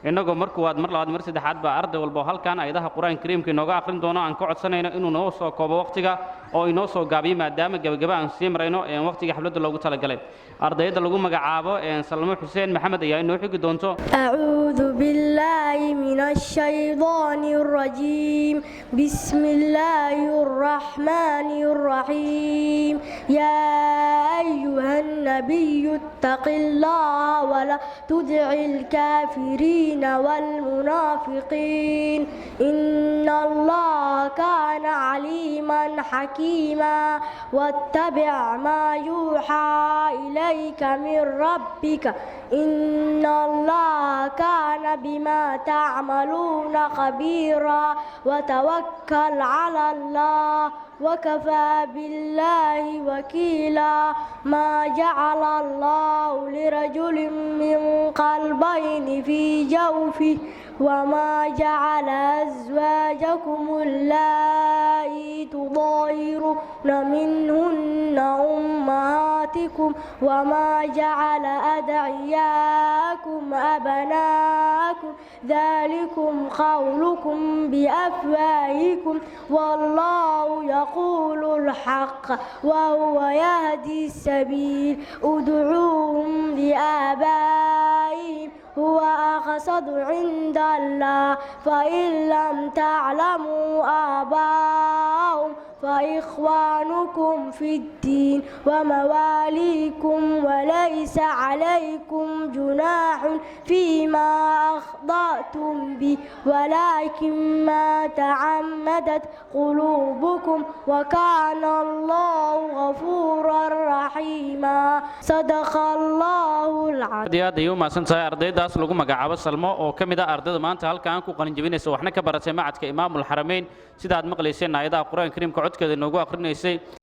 inagoo markuwaad mar labaad mar saddexaad baa arday walba halkan ayadaha quraanka kariimka inooga aqrin doono aan ka codsanayno inuu noo soo koobo waqtiga oo inoo soo gaabiyo maadaama gabagaba aan sii marayno waqtiga xafladda loogu talagalay ardayda lagu magacaabo Salmo Xuseen Maxamed ayaa inoo xigi doonto أعوذ بالله من الشيطان الرجيم بسم الله الرحمن الرحيم يا أيها النبي اتق الله ولا تطع الكافرين والمنافقين إن الله كان عليما حكيما واتبع ما يوحى إليك من ربك إن الله كان بما تعملون خبيرا وتوكل على الله وكفى بالله وكيلا ما جعل الله لرجل من قلبين في جوفه وما جعل أزواجكم اللائي تظاهرون منهن أمهاتكم وما جعل أدعياكم أبناءكم ذلكم قولكم بأفواهكم والله يقول الحق وهو يهدي السبيل ادعوهم لآبائهم هو أقسط عند الله فإن لم تعلموا آباءهم فإخوانكم في الدين ومواليكم وليس عليكم جناح فيما أخطأتم به ولكن ما تعمدت قلوبكم وكان الله غفورا رحيما صدق الله العظيم ardaydaas lagu magacaabo Salmo oo kamid ah ardayda maanta halkaan ku qalin jabinaysa waxna ka baratay macadka Imaamul Haramayn sida aad maqlayseen ayadaha Quraanka Kariimka codkeeda inoogu aqrinaysay